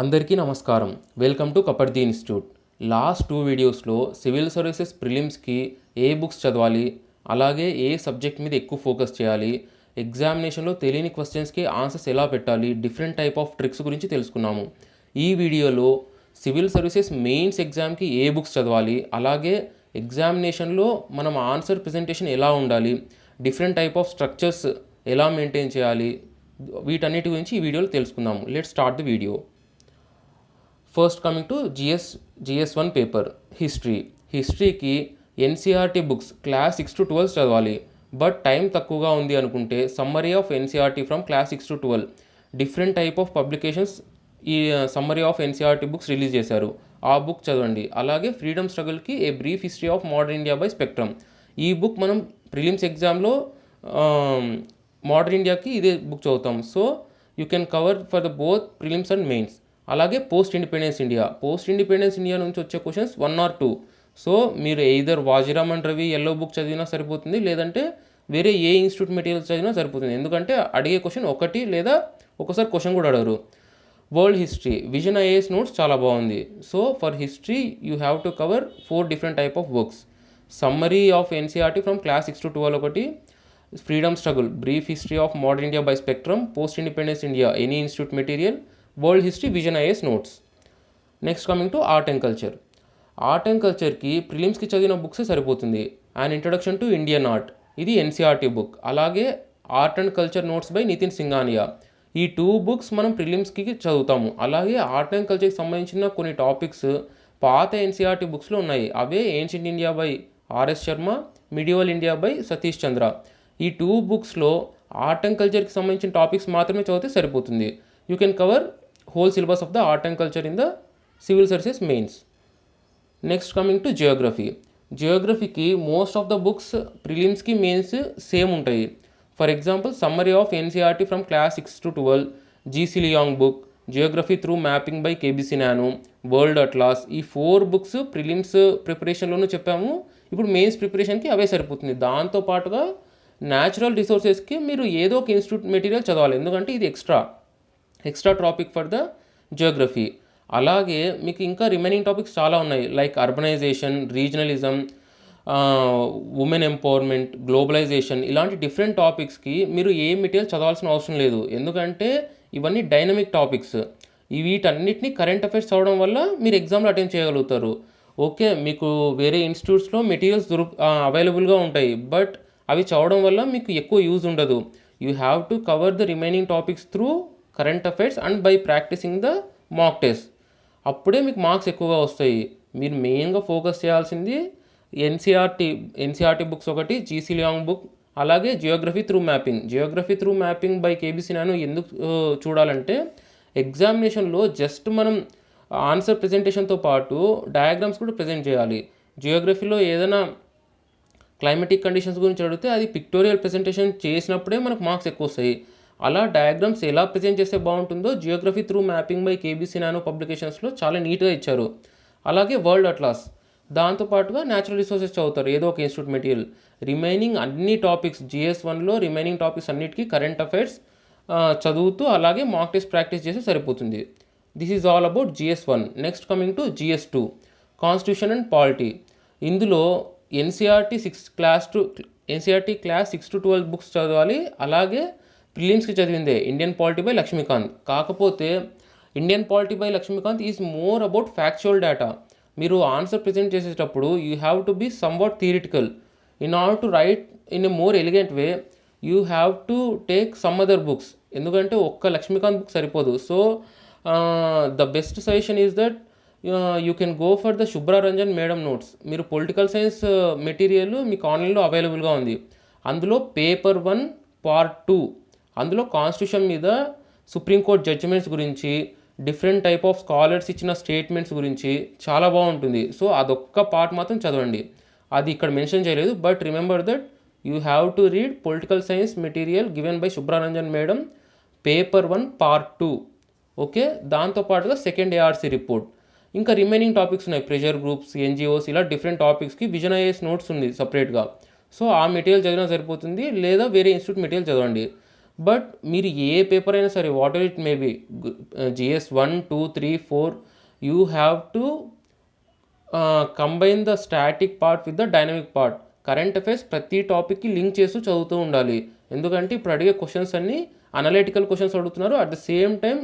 అందరికీ నమస్కారం. Welcome to Kapardi institute. Last 2 వీడియోస్లో సివిల్ సర్వీసెస్ ప్రిలిమ్స్కి ఏ బుక్స్ చదవాలి, అలాగే ఏ సబ్జెక్ట్ మీద ఎక్కువ ఫోకస్ చేయాలి, ఎగ్జామినేషన్లో తెలియని క్వశ్చన్స్కి ఆన్సర్స్ ఎలా పెట్టాలి, డిఫరెంట్ టైప్ ఆఫ్ ట్రిక్స్ గురించి తెలుసుకున్నాము. ఈ వీడియోలో సివిల్ సర్వీసెస్ మెయిన్స్ ఎగ్జామ్కి ఏ బుక్స్ చదవాలి, అలాగే ఎగ్జామినేషన్లో మనం ఆన్సర్ ప్రెజెంటేషన్ ఎలా ఉండాలి, డిఫరెంట్ టైప్ ఆఫ్ స్ట్రక్చర్స్ ఎలా మెయింటైన్ చేయాలి, వీటన్నిటి గురించి ఈ వీడియోలో తెలుసుకుందాము. Let's start the video. First coming to GS1 paper హిస్టరీకి NCERT బుక్స్ క్లాస్ 6 to 12 చదవాలి. బట్ టైం తక్కువగా ఉంది అనుకుంటే summary of NCERT from class 6 to 12 different type of publications ఈ summary of NCERT books release చేశారు. ఆ బుక్ చదవండి. అలాగే ఫ్రీడమ్ స్ట్రగుల్కి a brief history of modern India by spectrum, ఈ బుక్ మనం ప్రిలిమ్స్ ఎగ్జామ్లో మోడర్న్ ఇండియాకి ఇదే బుక్ చదువుతాం. So you can cover for the both prelims and mains. అలాగే పోస్ట్ ఇండిపెండెన్స్ ఇండియా నుంచి వచ్చే క్వశ్చన్స్ 1 or 2. సో మీరు either Vajiram and Ravi yellow book చదివినా సరిపోతుంది, లేదంటే వేరే ఏ ఇన్స్టిట్యూట్ మెటీరియల్స్ చదివినా సరిపోతుంది. ఎందుకంటే అడిగే క్వశ్చన్ ఒకటి లేదా ఒకసారి క్వశ్చన్ కూడా అడగరు. World history vision IAS notes చాలా బాగుంది. So for history you have to cover 4 different type of books. Summary of NCERT from class 6 to 12 ఒకటి, freedom struggle brief history of modern India by spectrum, post independence India any institute material, world history vision IAS notes. Next coming to art and కల్చర్కి ప్రిలిమ్స్కి చదివిన బుక్సే సరిపోతుంది. And introduction to Indian art, ఇది NCERT book. అలాగే art and culture notes by Nitin Singhania, ఈ 2 books మనం ప్రిలిమ్స్కి చదువుతాము. అలాగే ఆర్ట్ అండ్ కల్చర్కి సంబంధించిన కొన్ని టాపిక్స్ పాత NCERT బుక్స్లో ఉన్నాయి. అవే ancient India by RS Sharma, medieval India by Satish Chandra. ఈ 2 బుక్స్లో ఆర్ట్ అండ్ కల్చర్కి సంబంధించిన టాపిక్స్ మాత్రమే చదివితే సరిపోతుంది. You can cover whole syllabus of the art and culture in the civil services mains. Next coming to geographyకి most of the books ప్రిలిమ్స్కి mains same ఉంటాయి. For example summary of NCERT from class 6 to 12, GC Leong book, geography through mapping by KBC Nano, world atlas, ఈ 4 books prelims ప్రిపరేషన్లోనూ చెప్పాము. ఇప్పుడు mains ప్రిపరేషన్కి అవే సరిపోతుంది. దాంతోపాటుగా natural రిసోర్సెస్కి మీరు ఏదో ఒక ఇన్స్టిట్యూట్ మెటీరియల్ చదవాలి, ఎందుకంటే ఇది extra topic for the geography. అలాగే మీకు ఇంకా రిమైనింగ్ టాపిక్స్ చాలా ఉన్నాయి, like urbanisation, regionalism, women empowerment, globalisation, ఇలాంటి డిఫరెంట్ టాపిక్స్కి మీరు ఏ మెటీరియల్ చదవాల్సిన అవసరం లేదు, ఎందుకంటే ఇవన్నీ డైనమిక్ టాపిక్స్. వీటన్నిటిని కరెంట్ అఫైర్స్ చదవడం వల్ల మీరు ఎగ్జామ్లో అటెండ్ చేయగలుగుతారు. ఓకే, మీకు వేరే ఇన్స్టిట్యూట్స్లో మెటీరియల్స్ అవైలబుల్గా ఉంటాయి, బట్ అవి చదవడం వల్ల మీకు ఎక్కువ యూజ్ ఉండదు. You have to cover the remaining topics through current affairs and by practising the mock test. అప్పుడే మీకు మార్క్స్ ఎక్కువగా వస్తాయి. మీరు మెయిన్గా ఫోకస్ చేయాల్సింది NCERT బుక్స్ ఒకటి, GC లియాంగ్ బుక్, అలాగే Geography through mapping by KBC nano. ఎందుకు చూడాలంటే ఎగ్జామినేషన్లో జస్ట్ మనం ఆన్సర్ ప్రెజెంటేషన్తో పాటు డయాగ్రామ్స్ కూడా ప్రజెంట్ చేయాలి. జియోగ్రఫీలో ఏదైనా క్లైమేటిక్ కండిషన్స్ గురించి అడిగితే అది పిక్టోరియల్ ప్రెజెంటేషన్ చేసినప్పుడే మనకు మార్క్స్ ఎక్కువ వస్తాయి. అలా డయాగ్రామ్స్ ఎలా ప్రజెంట్ చేస్తే బాగుంటుందో geography through mapping by KBC Nano పబ్లికేషన్స్లో చాలా నీట్గా ఇచ్చారు. అలాగే వరల్డ్ అట్లాస్, దాంతోపాటుగా న్యాచురల్ రిసోర్సెస్ చదువుతారు ఏదో ఒక ఇన్స్టిట్యూట్ మెటీరియల్. రిమైనింగ్ అన్ని టాపిక్స్ GS1లో రిమైనింగ్ టాపిక్స్ అన్నిటికీ కరెంట్ అఫైర్స్ చదువుతూ అలాగే మాక్ టెస్ట్ ప్రాక్టీస్ చేస్తే సరిపోతుంది. This is all about GS1. Next coming to GS2, constitution and polity. ఇందులో NCERT క్లాస్ 6 to 12 బుక్స్ చదవాలి. అలాగే ప్రిలిమ్స్కి చదివిందే ఇండియన్ పాలిటీ బై లక్ష్మీకాంత్. కాకపోతే Indian polity by Laxmikanth is more about factual data. మీరు ఆన్సర్ ప్రజెంట్ చేసేటప్పుడు you have to be somewhat theoretical. In order to write in a more elegant way you have to take some other books, ఎందుకంటే ఒక్క Laxmikanth book సరిపోదు. So the best suggestion is that you can go for the Shubhra Ranjan madam notes. మీరు political science material మీకు ఆన్లైన్లో అవైలబుల్గా ఉంది. అందులో paper 1 part 2, అందులో కాన్స్టిట్యూషన్ మీద సుప్రీంకోర్టు జడ్జిమెంట్స్ గురించి, డిఫరెంట్ టైప్ ఆఫ్ స్కాలర్స్ ఇచ్చిన స్టేట్మెంట్స్ గురించి చాలా బాగుంటుంది. సో అదొక్క పార్ట్ మాత్రం చదవండి. అది ఇక్కడ మెన్షన్ చేయలేదు, but remember that you have to read political science material given by Shubhra Ranjan madam, paper 1 part 2. Okay, దాంతోపాటుగా సెకండ్ ARC రిపోర్ట్. ఇంకా రిమైనింగ్ టాపిక్స్ ఉన్నాయి, ప్రెషర్ గ్రూప్స్, NGOs, ఇలా డిఫరెంట్ టాపిక్స్కి విజన్ IAS నోట్స్ ఉంది సపరేట్గా. సో ఆ మెటీరియల్ చదివినా సరిపోతుంది, లేదా వేరే ఇన్స్టిట్యూట్ మెటీరియల్ చదవండి. బట్ మీరు ఏ పేపర్ అయినా సరే what ever it may be, GS 1, 2, 3, 4, you have to combine the static part with the dynamic part. Current affairs ప్రతి టాపిక్కి లింక్ చేస్తూ చదువుతూ ఉండాలి. ఎందుకంటే ఇప్పుడు అడిగే క్వశ్చన్స్ అన్నీ అనలిటికల్ క్వశ్చన్స్ అడుగుతున్నారు. At the same time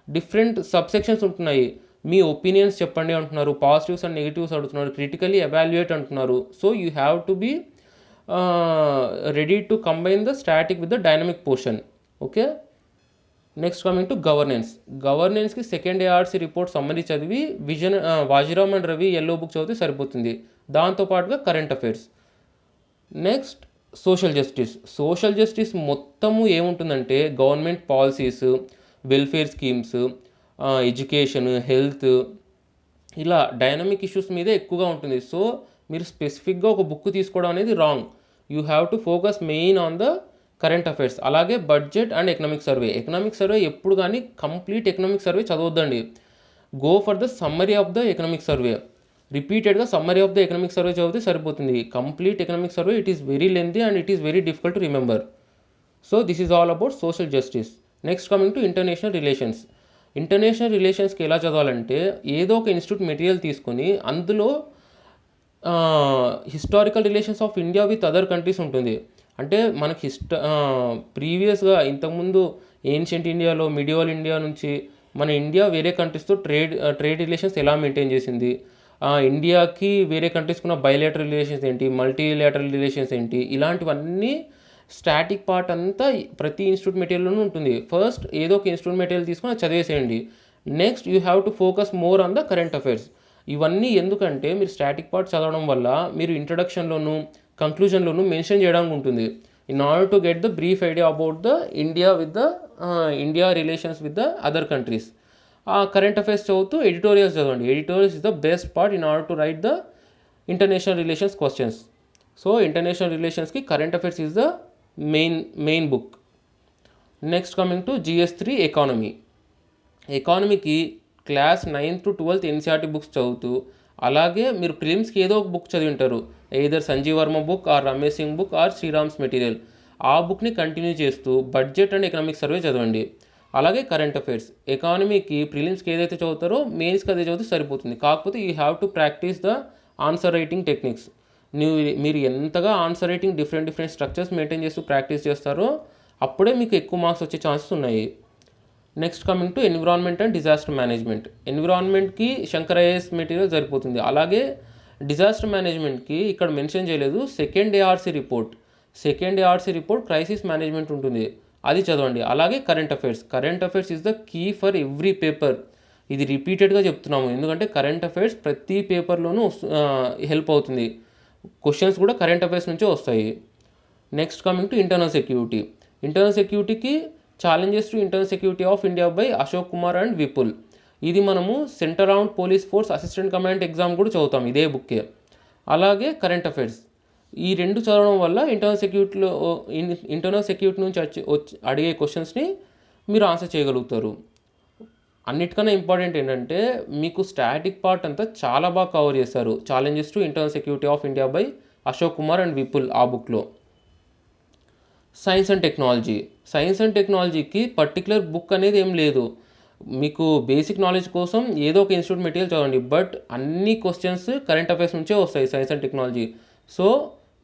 different subsections ఉంటున్నాయి. మీ ఒపీనియన్స్ చెప్పండి అంటున్నారు, పాజిటివ్స్ అండ్ నెగిటివ్స్ అడుగుతున్నారు, క్రిటికల్లీ ఎవాల్యుయేట్ అంటున్నారు. So you have to be ready to combine the static with the dynamic portion. Okay, next coming to governance. గవర్నెన్స్కి second ARC report summary చదివి Vajiram and Ravi yellow book చదివితే సరిపోతుంది. దాంతోపాటుగా current affairs. Next social justice. Social justice మొత్తము ఏముంటుందంటే government policies, welfare schemes, education, health, ఇలా dynamic issues మీదే ఎక్కువగా ఉంటుంది. సో మీరు స్పెసిఫిక్గా ఒక బుక్ తీసుకోవడం అనేది wrong. You have to focus main on the current affairs. అలాగే budget and economic survey. Economic survey ఎప్పుడు కానీ కంప్లీట్ ఎకనామిక్ సర్వే చదవద్దండి. Go for the summary of the economic survey. రిపీటెడ్గా summary of the economic survey చదివితే సరిపోతుంది. Complete economic survey it is very lengthy and it is very difficult to remember. So this is all about social justice. Next coming to international relations. International రిలేషన్స్కి ఎలా చదవాలంటే ఏదో ఒక institute material తీసుకొని అందులో historical relations of India with other countries ఉంటుంది. అంటే మనకి ప్రీవియస్గా ఇంతకుముందు ఏన్షియంట్ ఇండియాలో, మిడివల్ ఇండియా నుంచి మన ఇండియా వేరే కంట్రీస్తో ట్రేడ్ రిలేషన్స్ ఎలా మెయింటైన్ చేసింది, ఇండియాకి వేరే కంట్రీస్కున్న బైలేటరల్ రిలేషన్స్ ఏంటి, మల్టీలేటరల్ రిలేషన్స్ ఏంటి, ఇలాంటివన్నీ స్టాటిక్ పార్ట్ అంతా ప్రతి ఇన్స్టిట్యూట్ మెటీరియల్లోనూ ఉంటుంది. ఫస్ట్ ఏదో ఒక ఇన్స్టిట్యూట్ మెటీరియల్ తీసుకొని చదివేసేయండి. Next you have to focus more on the current affairs. ఇవన్నీ ఎందుకంటే మీరు స్టాటిక్ పార్ట్ చదవడం వల్ల మీరు ఇంట్రడక్షన్లోను కంక్లూజన్లోను మెన్షన్ చేయడానికి ఉంటుంది. In order to get the brief idea about the India relations with the other countries. Current affairs చదువుతూ ఎడిటోరియల్స్ చదవండి. Editorials is the best part in order to write the international relations questions. So international రిలేషన్స్కి current affairs is the main book. Next coming to GS 3 economy. ఎకానమీకి class 9th to 12th NCERT books చదువుతూ, అలాగే మీరు ప్రిలిమ్స్కి ఏదో ఒక book చదివి ఉంటారు, either Sanjeev Varma book or Ramesh Singh book or Shriram's material. ఆ బుక్ని కంటిన్యూ చేస్తూ బడ్జెట్ అండ్ ఎకనామిక్ సర్వే చదవండి. అలాగే కరెంట్ అఫైర్స్. ఎకానమీకి ప్రిలిమ్స్కి ఏదైతే చదువుతారో మెయిన్స్కి అదే చదివితే సరిపోతుంది. కాకపోతే you have to practice the answer writing techniques. మీరు ఎంతగా answer writing different structures maintain చేస్తూ ప్రాక్టీస్ చేస్తారో అప్పుడే మీకు ఎక్కువ మార్క్స్ వచ్చే ఛాన్సెస్ ఉన్నాయి. Next coming to environment and disaster management. ఎన్విరాన్మెంట్కి శంకర్ ఐఏఎస్ మెటీరియల్ సరిపోతుంది. అలాగే డిజాస్టర్ మేనేజ్మెంట్కి ఇక్కడ మెన్షన్ చేయలేదు, second ARC report crisis management ఉంటుంది, అది చదవండి. అలాగే current affairs is the key for every paper. ఇది రిపీటెడ్గా చెప్తున్నాము ఎందుకంటే కరెంట్ అఫైర్స్ ప్రతి పేపర్లోనూ హెల్ప్ అవుతుంది. క్వశ్చన్స్ కూడా కరెంట్ అఫైర్స్ నుంచే వస్తాయి. నెక్స్ట్ కమింగ్ టు ఇంటర్నల్ సెక్యూరిటీకి challenges to internal security of India by Ashok Kumar and Vipul. ఇది మనము centre round police force assistant commandant exam కూడా చదువుతాం ఇదే బుక్కే. అలాగే కరెంట్ అఫైర్స్, ఈ రెండు చదవడం వల్ల ఇంటర్నల్ సెక్యూరిటీ నుంచి అడిగే క్వశ్చన్స్ని మీరు ఆన్సర్ చేయగలుగుతారు. అన్నిటికన్నా ఇంపార్టెంట్ ఏంటంటే మీకు స్టాటిక్ పార్ట్ అంతా చాలా బాగా కవర్ చేస్తారు. Challenges to internal security of India by Ashok Kumar and Vipul ఆ బుక్లో. సైన్స్ అండ్ టెక్నాలజీకి పర్టికులర్ బుక్ అనేది ఏం లేదు. మీకు బేసిక్ నాలెడ్జ్ కోసం ఏదో ఒక ఇన్స్టిట్యూట్ మెటీరియల్ చదవండి, బట్ అన్ని క్వశ్చన్స్ కరెంట్ అఫైర్స్ నుంచే వస్తాయి సైన్స్ అండ్ టెక్నాలజీ. సో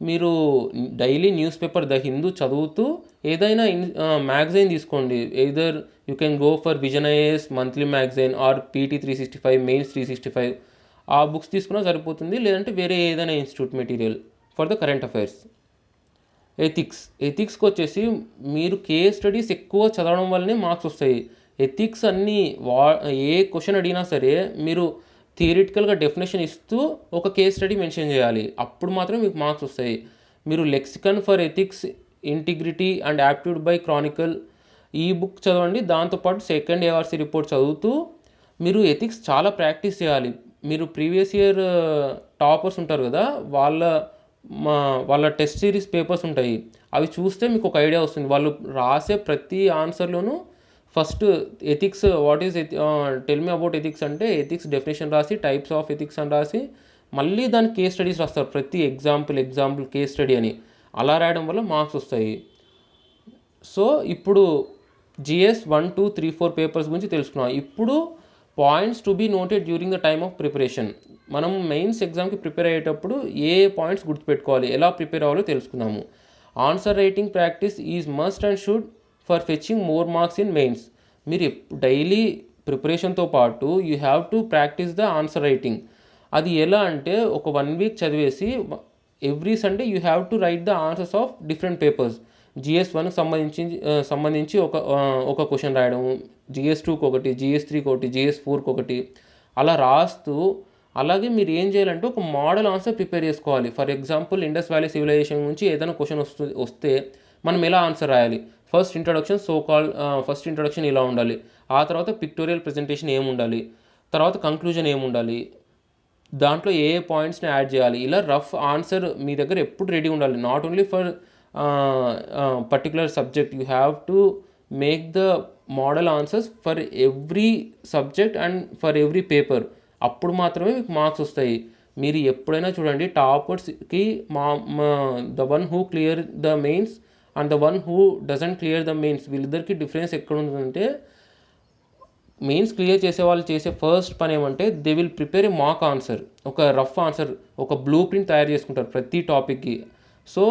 మీరు daily newspaper the Hindu చదువుతూ ఏదైనా మ్యాగజైన్ తీసుకోండి. Either you can go for Vision IAS monthly magazine or PT 365, mains 365, ఆ బుక్స్ తీసుకున్నా సరిపోతుంది. లేదంటే వేరే ఏదైనా institute material for the current affairs. ఎథిక్స్కి వచ్చేసి మీరు కేస్ స్టడీస్ ఎక్కువ చదవడం వల్లనే మార్క్స్ వస్తాయి. ఎథిక్స్ అన్నీ ఏ క్వశ్చన్ అడిగినా సరే మీరు థియరిటికల్గా డెఫినేషన్ ఇస్తూ ఒక కేస్ స్టడీ మెన్షన్ చేయాలి, అప్పుడు మాత్రమే మీకు మార్క్స్ వస్తాయి. మీరు lexicon for ethics, integrity and aptitude by Chronicle ఈ బుక్ చదవండి. దాంతోపాటు సెకండ్ ఏఆర్సీ రిపోర్ట్ చదువుతూ మీరు ఎథిక్స్ చాలా ప్రాక్టీస్ చేయాలి. మీరు ప్రీవియస్ ఇయర్ టాపర్స్ ఉంటారు కదా, వాళ్ళ టెస్ట్ సిరీస్ పేపర్స్ ఉంటాయి, అవి చూస్తే మీకు ఒక ఐడియా వస్తుంది. వాళ్ళు రాసే ప్రతి ఆన్సర్లోనూ first ethics tell me about ethics అంటే ఎథిక్స్ డెఫినేషన్ రాసి, టైప్స్ ఆఫ్ ఎథిక్స్ అని రాసి, మళ్ళీ దాని కేస్ స్టడీస్ రాస్తారు. ప్రతి ఎగ్జాంపుల్ కేస్ స్టడీ అని అలా రాయడం వల్ల మార్క్స్ వస్తాయి. సో ఇప్పుడు జిఎస్ 1, 2, 3, 4 పేపర్స్ గురించి తెలుసుకున్నాం. ఇప్పుడు points to be noted during the time of preparation. మనం మెయిన్స్ ఎగ్జామ్కి ప్రిపేర్ అయ్యేటప్పుడు ఏ పాయింట్స్ గుర్తుపెట్టుకోవాలి, ఎలా ప్రిపేర్ అవ్వాలో తెలుసుకున్నాము. Answer writing practice is must and should for fetching more marks in mains. మీరు డైలీ ప్రిపరేషన్తో పాటు you have to practice the answer writing. అది ఎలా అంటే ఒక 1 వీక్ చదివేసి every Sunday you have to write the answers of different papers. GS 1కి సంబంధించి ఒక క్వశ్చన్ రాయడం, జిఎస్ 2కి ఒకటి, జిఎస్ 3కి ఒకటి, జిఎస్ 4కి ఒకటి అలా రాస్తూ, అలాగే మీరు ఏం చేయాలంటే ఒక మోడల్ ఆన్సర్ ప్రిపేర్ చేసుకోవాలి. For example Indus valley civilisation నుంచి ఏదైనా క్వశ్చన్ వస్తే మనం ఎలా ఆన్సర్ రాయాలి. ఫస్ట్ ఇంట్రొడక్షన్ ఇలా ఉండాలి, ఆ తర్వాత పిక్టోరియల్ ప్రెజెంటేషన్ ఏముండాలి, తర్వాత కంక్లూజన్ ఏముండాలి, దాంట్లో ఏ పాయింట్స్ని యాడ్ చేయాలి, ఇలా రఫ్ ఆన్సర్ మీ దగ్గర ఎప్పుడు రెడీ ఉండాలి. Not only for particular subject, you have to make the model answers for every subject and for every paper. అప్పుడు మాత్రమే మీకు మార్క్స్ వస్తాయి. మీరు ఎప్పుడైనా చూడండి, టాపర్స్కి the one who clear the mains and the one who doesn't clear the mains, వీళ్ళిద్దరికి difference ఎక్కడ ఉంటుందంటే, మెయిన్స్ క్లియర్ చేసే వాళ్ళు చేసే ఫస్ట్ పని ఏమంటే they will prepare A mock answer, ఒక రఫ్ ఆన్సర్, ఒక బ్లూ ప్రింట్ తయారు చేసుకుంటారు ప్రతి టాపిక్కి. సో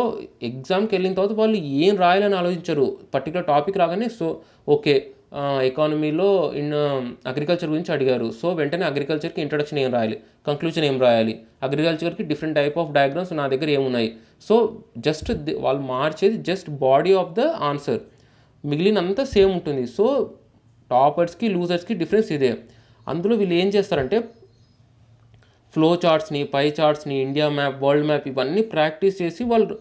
ఎగ్జామ్కి వెళ్ళిన తర్వాత వాళ్ళు ఏం రాయాలని ఆలోచించరు. పర్టికులర్ టాపిక్ రాగానే సో ఓకే ఎకానమీలో అగ్రికల్చర్ గురించి అడిగారు, సో వెంటనే అగ్రికల్చర్కి ఇంట్రడక్షన్ ఏం రాయాలి, కంక్లూజన్ ఏం రాయాలి, అగ్రికల్చర్కి డిఫరెంట్ టైప్ ఆఫ్ డయాగ్రామ్స్ నా దగ్గర ఏమున్నాయి. సో జస్ట్ వాళ్ళు మార్చేది just body of the answer, మిగిలినంతా సేమ్ ఉంటుంది. సో టాపర్స్కి లూజర్స్కి డిఫరెన్స్ ఇదే. అందులో వీళ్ళు ఏం చేస్తారంటే ఫ్లో చార్ట్స్ని, పై చార్ట్స్ని, ఇండియా మ్యాప్, వరల్డ్ మ్యాప్ ఇవన్నీ ప్రాక్టీస్ చేసి వాళ్ళు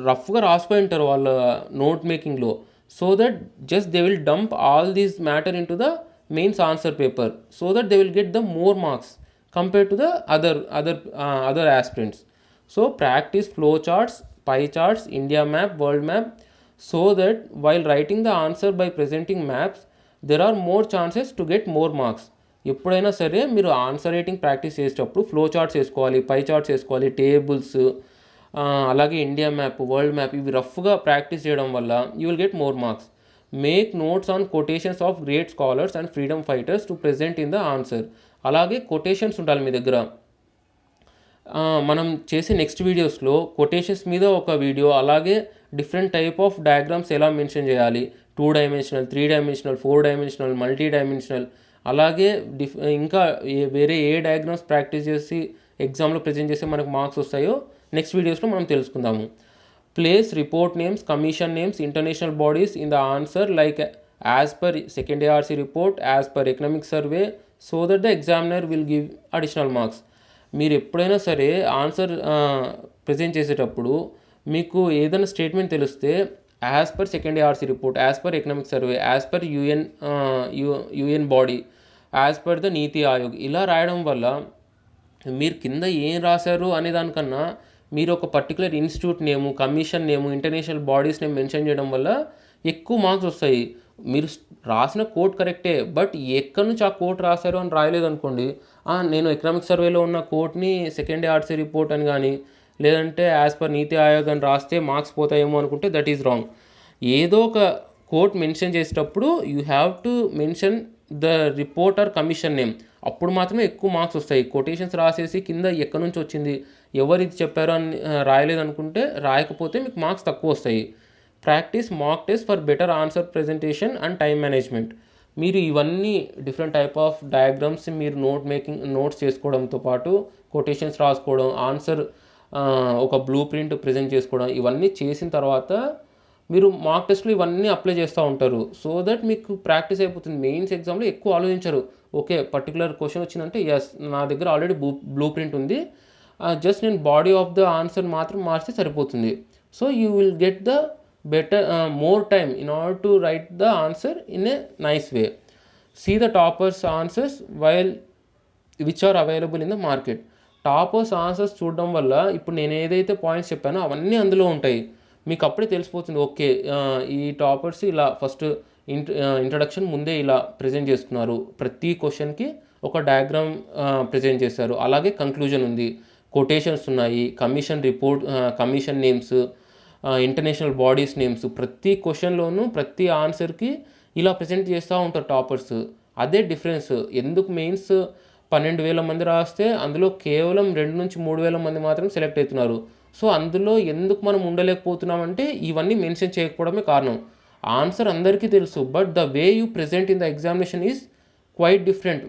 రఫ్గా రాసిపోయి ఉంటారు వాళ్ళ నోట్ మేకింగ్లో. So that just they will dump all these matter into the mains answer paper, so that they will get the more marks compare to the other aspirants. So practice flow charts, pi charts, India map, world map, so that while writing the answer by presenting maps there are more chances to get more marks. ఎప్పుడైనా సరే మీరు answer writing practice చేసేటప్పుడు flow charts వేసుకోవాలి, పై charts వేసుకోవాలి, tables, అలాగే India map, world map ఇవి రఫ్గా practice చేయడం వల్ల you will get more marks. Make notes on quotations of great scholars and freedom fighters to present in the answer. అలాగే quotations ఉండాలి మీ దగ్గర. మనం చేసే నెక్స్ట్ వీడియోస్లో కొటేషన్స్ మీద ఒక వీడియో, అలాగే డిఫరెంట్ టైప్ ఆఫ్ డయాగ్రామ్స్ ఎలా మెన్షన్ చేయాలి, 2 dimensional, 3 dimensional, 4 dimensional, multi dimensional, అలాగే ఇంకా వేరే ఏ డయాగ్రామ్స్ ప్రాక్టీస్ చేసి ఎగ్జామ్లో ప్రజెంట్ చేస్తే మనకు మార్క్స్ వస్తాయో నెక్స్ట్ వీడియోస్లో మనం తెలుసుకుందాము. Place report names, commission names, international bodies in the answer like as per second ARC report, as per economic survey, so that the examiner will give additional marks. మీరు ఎప్పుడైనా సరే answer present చేసేటప్పుడు మీకు ఏదైనా statement తెలిస్తే as per second ARC report, as per economic survey, as per UN body, as per the నీతి ఆయోగ్ ఇలా రాయడం వల్ల మీరు కింద ఏం రాశారు అనే దానికన్నా మీరు ఒక పర్టికులర్ ఇన్స్టిట్యూట్ నేము, కమిషన్ నేము, ఇంటర్నేషనల్ బాడీస్ నేమ్ మెన్షన్ చేయడం వల్ల ఎక్కువ మార్క్స్ వస్తాయి. మీరు రాసిన కోట్ కరెక్టే, బట్ ఎక్కడి నుంచి ఆ కోట్ రాశారు అని రాయలేదు అనుకోండి, నేను ఎకనామిక్ సర్వేలో ఉన్న కోట్ని సెకండ్ ARC రిపోర్ట్ అని కానీ లేదంటే యాజ్ పర్ నీతి ఆయోగ్ అని రాస్తే మార్క్స్ పోతాయేమో అనుకుంటే దట్ ఈజ్ రాంగ్. ఏదో ఒక కోట్ మెన్షన్ చేసేటప్పుడు you have to mention the report or commission name, అప్పుడు మాత్రమే ఎక్కువ మార్క్స్ వస్తాయి. కొటేషన్స్ రాసేసి కింద ఎక్కడి నుంచి వచ్చింది, ఎవరు ఇది చెప్పారో అని రాయలేదు అనుకుంటే, రాయకపోతే మీకు మార్క్స్ తక్కువ వస్తాయి. Practice mock test for better answer presentation and time management. మీరు ఇవన్నీ డిఫరెంట్ టైప్ ఆఫ్ డయాగ్రామ్స్ మీరు నోట్స్ చేసుకోవడంతో పాటు కొటేషన్స్ రాసుకోవడం, ఆన్సర్ ఒక బ్లూ ప్రింట్ ప్రజెంట్ చేసుకోవడం, ఇవన్నీ చేసిన తర్వాత మీరు మాక్ టెస్ట్లో ఇవన్నీ అప్లై చేస్తూ ఉంటారు. సో దట్ మీకు ప్రాక్టీస్ అయిపోతుంది. మెయిన్స్ ఎగ్జామ్లో ఎక్కువ ఆలోచించరు. ఓకే పర్టికులర్ క్వశ్చన్ వచ్చిందంటే ఎస్ నా దగ్గర ఆల్రెడీ బ్లూ ప్రింట్ ఉంది, జస్ట్ నేను బాడీ ఆఫ్ ద ఆన్సర్ మాత్రం మార్చితే సరిపోతుంది. So you will get the better more time in order to write the answer in a nice way. See the toppers answers which are available in the market. Toppers answers చూడడం వల్ల ఇప్పుడు నేను ఏదైతే points చెప్పానో అవన్నీ అందులో ఉంటాయి. మీకు అప్పుడే తెలిసిపోతుంది, ఓకే ఈ టాపర్స్ ఇలా ఫస్ట్ ఇంట్రడక్షన్ ముందే ఇలా ప్రజెంట్ చేసుకున్నారు, ప్రతి క్వశ్చన్కి ఒక డయాగ్రామ్ ప్రజెంట్ చేశారు, అలాగే కంక్లూజన్ ఉంది, కొటేషన్స్ ఉన్నాయి, commission report, commission names, international bodies names, ప్రతి క్వశ్చన్లోనూ ప్రతి ఆన్సర్కి ఇలా ప్రజెంట్ చేస్తూ ఉంటారు టాపర్స్. అదే డిఫరెన్స్. ఎందుకు మెయిన్స్ 12,000 మంది రాస్తే అందులో కేవలం 2,000-3,000 మంది మాత్రం సెలెక్ట్ అవుతున్నారు. సో అందులో ఎందుకు మనం ఉండలేకపోతున్నామంటే ఇవన్నీ మెన్షన్ చేయకపోవడమే కారణం. ఆన్సర్ అందరికీ తెలుసు, but the way you present in the examination is quite different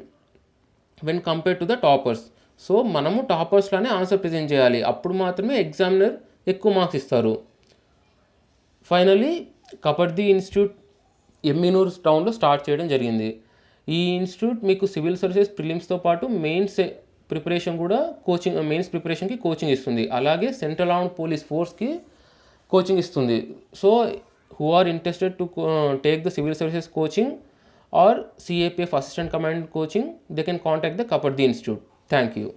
when compare to the toppers. So మనము టాపర్స్లోనే ఆన్సర్ ప్రజెంట్ చేయాలి, అప్పుడు మాత్రమే ఎగ్జామినర్ ఎక్కువ మార్క్స్ ఇస్తారు. ఫైనలీ కపర్ది ఇన్స్టిట్యూట్ ఎమ్మినూర్ టౌన్లో స్టార్ట్ చేయడం జరిగింది. ఈ ఇన్స్టిట్యూట్ మీకు సివిల్ సర్వీసెస్ ప్రిలిమ్స్తో పాటు మెయిన్స్ ప్రిపరేషన్ కూడా మెయిన్స్ ప్రిపరేషన్కి కోచింగ్ ఇస్తుంది. అలాగే సెంట్రల్ ఆర్మ్డ్ పోలీస్ ఫోర్స్కి కోచింగ్ ఇస్తుంది. So who are interested to take the civil services coaching or CAPF assistant command coaching, they can contact the Kapardi Institute. Thank you.